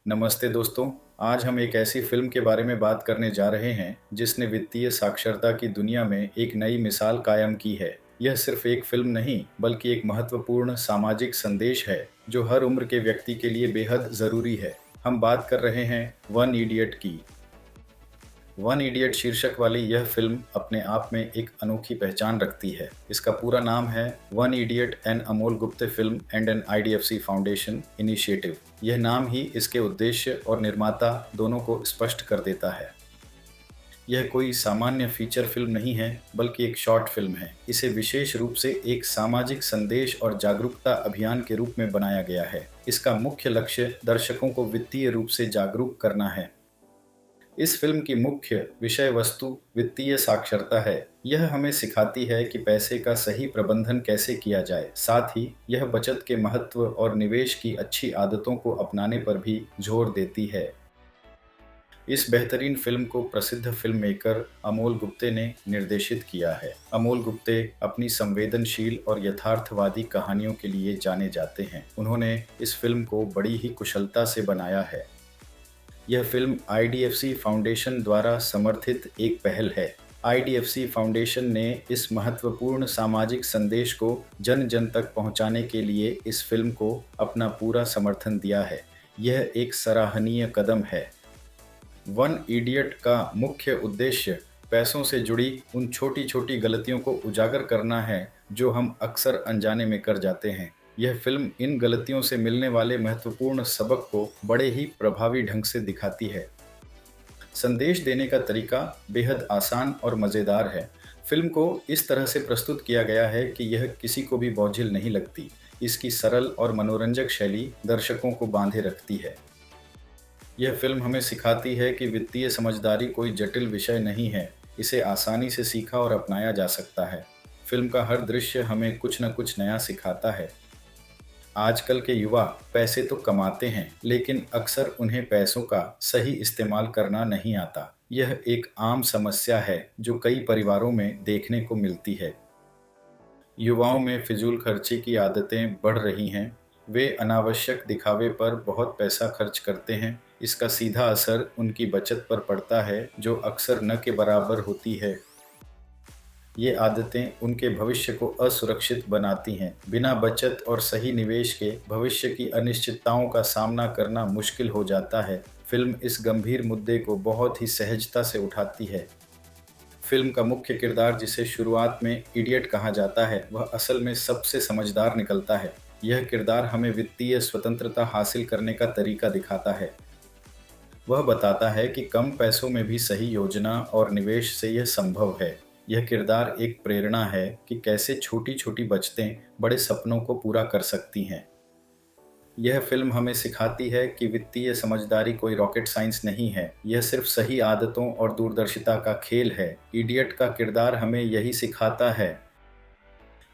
नमस्ते दोस्तों। आज हम एक ऐसी फिल्म के बारे में बात करने जा रहे हैं जिसने वित्तीय साक्षरता की दुनिया में एक नई मिसाल कायम की है। यह सिर्फ एक फिल्म नहीं बल्कि एक महत्वपूर्ण सामाजिक संदेश है जो हर उम्र के व्यक्ति के लिए बेहद ज़रूरी है। हम बात कर रहे हैं वन इडियट की। वन इडियट शीर्षक वाली यह फिल्म अपने आप में एक अनोखी पहचान रखती है। इसका पूरा नाम है one idiot an Amol Gupte film and an IDFC foundation initiative. यह नाम ही इसके उद्देश्य और निर्माता दोनों को स्पष्ट कर देता है। यह कोई सामान्य फीचर फिल्म नहीं है बल्कि एक शॉर्ट फिल्म है। इसे विशेष रूप से एक सामाजिक संदेश और जागरूकता अभियान के रूप में बनाया गया है। इसका मुख्य लक्ष्य दर्शकों को वित्तीय रूप से जागरूक करना है। इस फिल्म की मुख्य विषय वस्तु वित्तीय साक्षरता है। यह हमें सिखाती है कि पैसे का सही प्रबंधन कैसे किया जाए। साथ ही यह बचत के महत्व और निवेश की अच्छी आदतों को अपनाने पर भी जोर देती है। इस बेहतरीन फिल्म को प्रसिद्ध फिल्म मेकर अमोल गुप्ते ने निर्देशित किया है। अमोल गुप्ते अपनी संवेदनशील और यथार्थवादी कहानियों के लिए जाने जाते हैं। उन्होंने इस फिल्म को बड़ी ही कुशलता से बनाया है। यह फिल्म आईडीएफसी फाउंडेशन द्वारा समर्थित एक पहल है। आईडीएफसी फाउंडेशन ने इस महत्वपूर्ण सामाजिक संदेश को जन जन तक पहुंचाने के लिए इस फिल्म को अपना पूरा समर्थन दिया है। यह एक सराहनीय कदम है। वन इडियट का मुख्य उद्देश्य पैसों से जुड़ी उन छोटी छोटी गलतियों को उजागर करना है जो हम अक्सर अनजाने में कर जाते हैं। यह फिल्म इन गलतियों से मिलने वाले महत्वपूर्ण सबक को बड़े ही प्रभावी ढंग से दिखाती है। संदेश देने का तरीका बेहद आसान और मज़ेदार है। फिल्म को इस तरह से प्रस्तुत किया गया है कि यह किसी को भी बोझिल नहीं लगती। इसकी सरल और मनोरंजक शैली दर्शकों को बांधे रखती है। यह फिल्म हमें सिखाती है कि वित्तीय समझदारी कोई जटिल विषय नहीं है। इसे आसानी से सीखा और अपनाया जा सकता है। फिल्म का हर दृश्य हमें कुछ न कुछ नया सिखाता है। आजकल के युवा पैसे तो कमाते हैं लेकिन अक्सर उन्हें पैसों का सही इस्तेमाल करना नहीं आता। यह एक आम समस्या है जो कई परिवारों में देखने को मिलती है। युवाओं में फिजूल खर्ची की आदतें बढ़ रही हैं। वे अनावश्यक दिखावे पर बहुत पैसा खर्च करते हैं। इसका सीधा असर उनकी बचत पर पड़ता है जो अक्सर न के बराबर होती है। ये आदतें उनके भविष्य को असुरक्षित बनाती हैं। बिना बचत और सही निवेश के भविष्य की अनिश्चितताओं का सामना करना मुश्किल हो जाता है। फिल्म इस गंभीर मुद्दे को बहुत ही सहजता से उठाती है। फिल्म का मुख्य किरदार जिसे शुरुआत में इडियट कहा जाता है वह असल में सबसे समझदार निकलता है। यह किरदार हमें वित्तीय स्वतंत्रता हासिल करने का तरीका दिखाता है। वह बताता है कि कम पैसों में भी सही योजना और निवेश से यह संभव है। यह किरदार एक प्रेरणा है कि कैसे छोटी छोटी बचतें बड़े सपनों को पूरा कर सकती हैं। यह फिल्म हमें सिखाती है कि वित्तीय समझदारी कोई रॉकेट साइंस नहीं है। यह सिर्फ सही आदतों और दूरदर्शिता का खेल है। इडियट का किरदार हमें यही सिखाता है।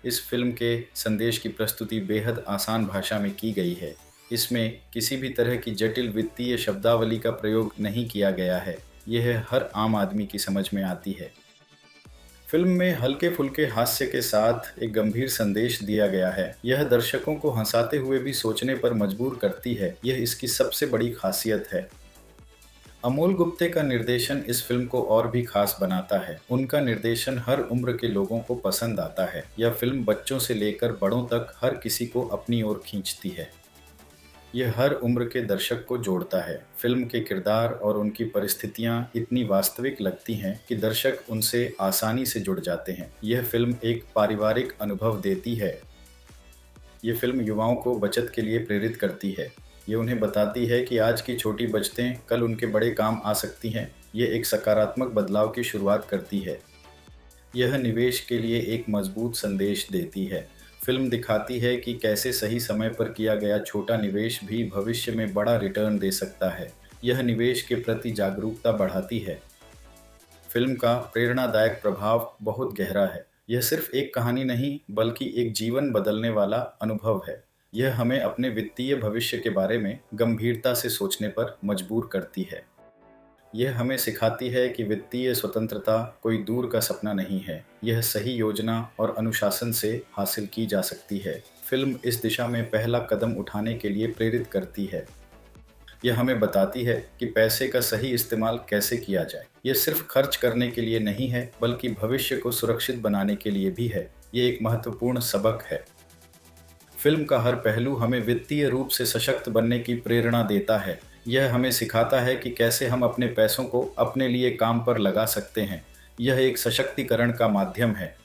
इस फिल्म के संदेश की प्रस्तुति बेहद आसान भाषा में की गई है। इसमें किसी भी तरह की जटिल वित्तीय शब्दावली का प्रयोग नहीं किया गया है। यह हर आम आदमी की समझ में आती है। फिल्म में हल्के फुल्के हास्य के साथ एक गंभीर संदेश दिया गया है। यह दर्शकों को हंसाते हुए भी सोचने पर मजबूर करती है। यह इसकी सबसे बड़ी खासियत है। अमोल गुप्ते का निर्देशन इस फिल्म को और भी खास बनाता है। उनका निर्देशन हर उम्र के लोगों को पसंद आता है। यह फिल्म बच्चों से लेकर बड़ों तक हर किसी को अपनी ओर खींचती है। यह हर उम्र के दर्शक को जोड़ता है। फिल्म के किरदार और उनकी परिस्थितियां इतनी वास्तविक लगती हैं कि दर्शक उनसे आसानी से जुड़ जाते हैं। यह फिल्म एक पारिवारिक अनुभव देती है। ये फिल्म युवाओं को बचत के लिए प्रेरित करती है। ये उन्हें बताती है कि आज की छोटी बचतें कल उनके बड़े काम आ सकती हैं। ये एक सकारात्मक बदलाव की शुरुआत करती है। यह निवेश के लिए एक मजबूत संदेश देती है। फिल्म दिखाती है कि कैसे सही समय पर किया गया छोटा निवेश भी भविष्य में बड़ा रिटर्न दे सकता है। यह निवेश के प्रति जागरूकता बढ़ाती है। फिल्म का प्रेरणादायक प्रभाव बहुत गहरा है। यह सिर्फ एक कहानी नहीं बल्कि एक जीवन बदलने वाला अनुभव है। यह हमें अपने वित्तीय भविष्य के बारे में गंभीरता से सोचने पर मजबूर करती है। यह हमें सिखाती है कि वित्तीय स्वतंत्रता कोई दूर का सपना नहीं है। यह सही योजना और अनुशासन से हासिल की जा सकती है। फिल्म इस दिशा में पहला कदम उठाने के लिए प्रेरित करती है। यह हमें बताती है कि पैसे का सही इस्तेमाल कैसे किया जाए। यह सिर्फ खर्च करने के लिए नहीं है, बल्कि भविष्य को सुरक्षित बनाने के लिए भी है। ये एक महत्वपूर्ण सबक है। फिल्म का हर पहलू हमें वित्तीय रूप से सशक्त बनने की प्रेरणा देता है। यह हमें सिखाता है कि कैसे हम अपने पैसों को अपने लिए काम पर लगा सकते हैं। यह एक सशक्तिकरण का माध्यम है।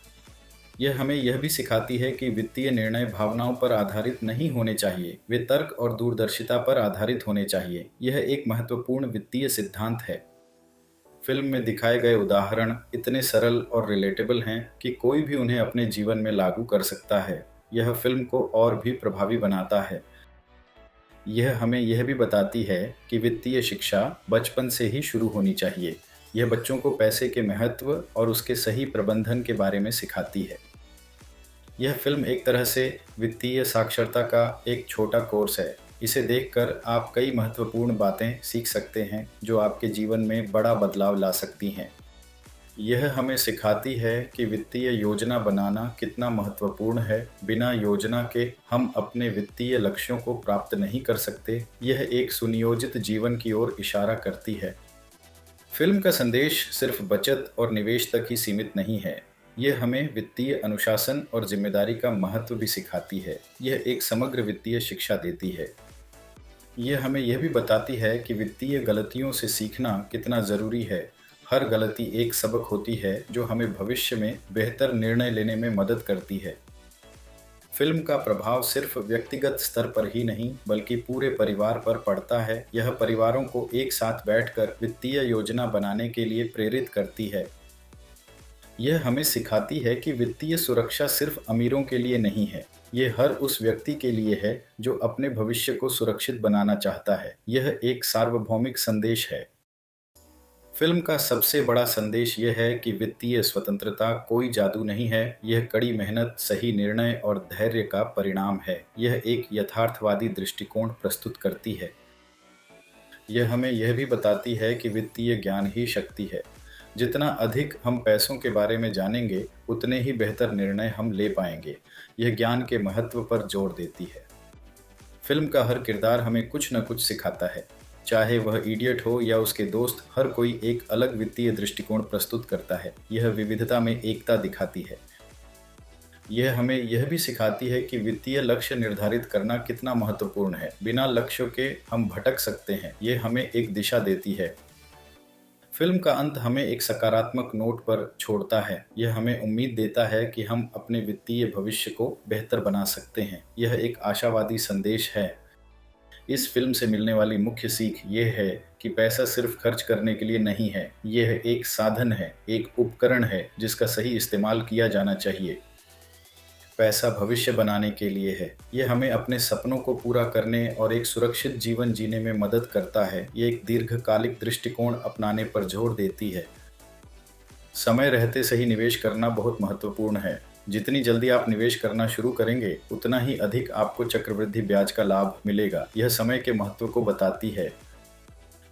यह हमें यह भी सिखाती है कि वित्तीय निर्णय भावनाओं पर आधारित नहीं होने चाहिए, वे तर्क और दूरदर्शिता पर आधारित होने चाहिए। यह एक महत्वपूर्ण वित्तीय सिद्धांत है। फिल्म में दिखाए गए उदाहरण इतने सरल और रिलेटेबल हैं कि कोई भी उन्हें अपने जीवन में लागू कर सकता है। यह फिल्म को और भी प्रभावी बनाता है। यह हमें यह भी बताती है कि वित्तीय शिक्षा बचपन से ही शुरू होनी चाहिए। यह बच्चों को पैसे के महत्व और उसके सही प्रबंधन के बारे में सिखाती है। यह फिल्म एक तरह से वित्तीय साक्षरता का एक छोटा कोर्स है। इसे देखकर आप कई महत्वपूर्ण बातें सीख सकते हैं जो आपके जीवन में बड़ा बदलाव ला सकती हैं। यह हमें सिखाती है कि वित्तीय योजना बनाना कितना महत्वपूर्ण है। बिना योजना के हम अपने वित्तीय लक्ष्यों को प्राप्त नहीं कर सकते। यह एक सुनियोजित जीवन की ओर इशारा करती है। फिल्म का संदेश सिर्फ बचत और निवेश तक ही सीमित नहीं है। यह हमें वित्तीय अनुशासन और जिम्मेदारी का महत्व भी सिखाती है। यह एक समग्र वित्तीय शिक्षा देती है। यह हमें यह भी बताती है कि वित्तीय गलतियों से सीखना कितना ज़रूरी है। हर गलती एक सबक होती है जो हमें भविष्य में बेहतर निर्णय लेने में मदद करती है। फिल्म का प्रभाव सिर्फ व्यक्तिगत स्तर पर ही नहीं, बल्कि पूरे परिवार पर पड़ता है। यह परिवारों को एक साथ बैठकर वित्तीय योजना बनाने के लिए प्रेरित करती है। यह हमें सिखाती है कि वित्तीय सुरक्षा सिर्फ अमीरों के लिए नहीं है, ये हर उस व्यक्ति के लिए है जो अपने भविष्य को सुरक्षित बनाना चाहता है। यह एक सार्वभौमिक संदेश है। फिल्म का सबसे बड़ा संदेश यह है कि वित्तीय स्वतंत्रता कोई जादू नहीं है, यह कड़ी मेहनत, सही निर्णय और धैर्य का परिणाम है। यह एक यथार्थवादी दृष्टिकोण प्रस्तुत करती है। यह हमें यह भी बताती है कि वित्तीय ज्ञान ही शक्ति है। जितना अधिक हम पैसों के बारे में जानेंगे, उतने ही बेहतर निर्णय हम ले पाएंगे। यह ज्ञान के महत्व पर जोर देती है। फिल्म का हर किरदार हमें कुछ न कुछ सिखाता है। चाहे वह इडियट हो या उसके दोस्त, हर कोई एक अलग वित्तीय दृष्टिकोण प्रस्तुत करता है। यह विविधता में एकता दिखाती है। यह हमें यह भी सिखाती है कि वित्तीय लक्ष्य निर्धारित करना कितना महत्वपूर्ण है। बिना लक्ष्यों के हम भटक सकते हैं। यह हमें एक दिशा देती है। फिल्म का अंत हमें एक सकारात्मक नोट पर छोड़ता है। यह हमें उम्मीद देता है कि हम अपने वित्तीय भविष्य को बेहतर बना सकते हैं। यह एक आशावादी संदेश है। इस फिल्म से मिलने वाली मुख्य सीख ये है कि पैसा सिर्फ खर्च करने के लिए नहीं है। यह एक साधन है, एक उपकरण है जिसका सही इस्तेमाल किया जाना चाहिए। पैसा भविष्य बनाने के लिए है। यह हमें अपने सपनों को पूरा करने और एक सुरक्षित जीवन जीने में मदद करता है। ये एक दीर्घकालिक दृष्टिकोण अपनाने पर जोर देती है। समय रहते सही निवेश करना बहुत महत्वपूर्ण है। जितनी जल्दी आप निवेश करना शुरू करेंगे, उतना ही अधिक आपको चक्रवृद्धि ब्याज का लाभ मिलेगा। यह समय के महत्व को बताती है।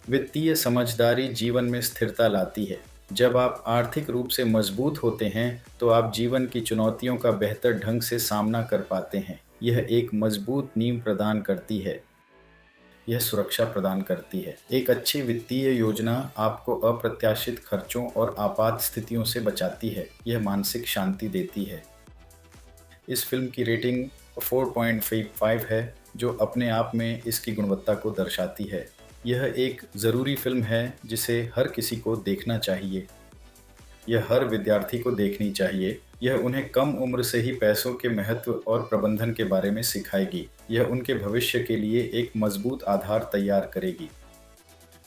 वित्तीय समझदारी जीवन में स्थिरता लाती है। जब आप आर्थिक रूप से मजबूत होते हैं, तो आप जीवन की चुनौतियों का बेहतर ढंग से सामना कर पाते हैं। यह एक मजबूत नींव प्रदान करती है। यह सुरक्षा प्रदान करती है। एक अच्छी वित्तीय योजना आपको अप्रत्याशित खर्चों और आपात स्थितियों से बचाती है। यह मानसिक शांति देती है। इस फिल्म की रेटिंग 4.5 है, जो अपने आप में इसकी गुणवत्ता को दर्शाती है। यह एक ज़रूरी फिल्म है जिसे हर किसी को देखना चाहिए। यह हर विद्यार्थी को देखनी चाहिए। यह उन्हें कम उम्र से ही पैसों के महत्व और प्रबंधन के बारे में सिखाएगी। यह उनके भविष्य के लिए एक मजबूत आधार तैयार करेगी।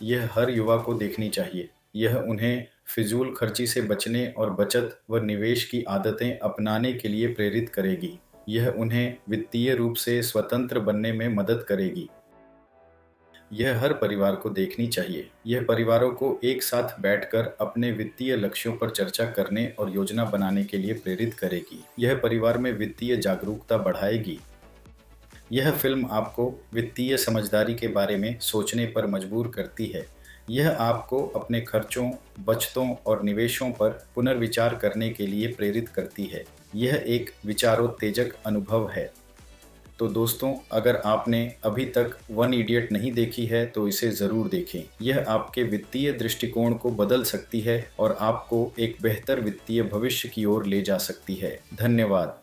यह हर युवा को देखनी चाहिए। यह उन्हें फिजूल खर्ची से बचने और बचत व निवेश की आदतें अपनाने के लिए प्रेरित करेगी। यह उन्हें वित्तीय रूप से स्वतंत्र बनने में मदद करेगी। यह हर परिवार को देखनी चाहिए। यह परिवारों को एक साथ बैठकर अपने वित्तीय लक्ष्यों पर चर्चा करने और योजना बनाने के लिए प्रेरित करेगी। यह परिवार में वित्तीय जागरूकता बढ़ाएगी। यह फिल्म आपको वित्तीय समझदारी के बारे में सोचने पर मजबूर करती है। यह आपको अपने खर्चों, बचतों और निवेशों पर पुनर्विचार करने के लिए प्रेरित करती है। यह एक विचारोत्तेजक अनुभव है। तो दोस्तों, अगर आपने अभी तक वन इडियट नहीं देखी है तो इसे ज़रूर देखें। यह आपके वित्तीय दृष्टिकोण को बदल सकती है और आपको एक बेहतर वित्तीय भविष्य की ओर ले जा सकती है। धन्यवाद।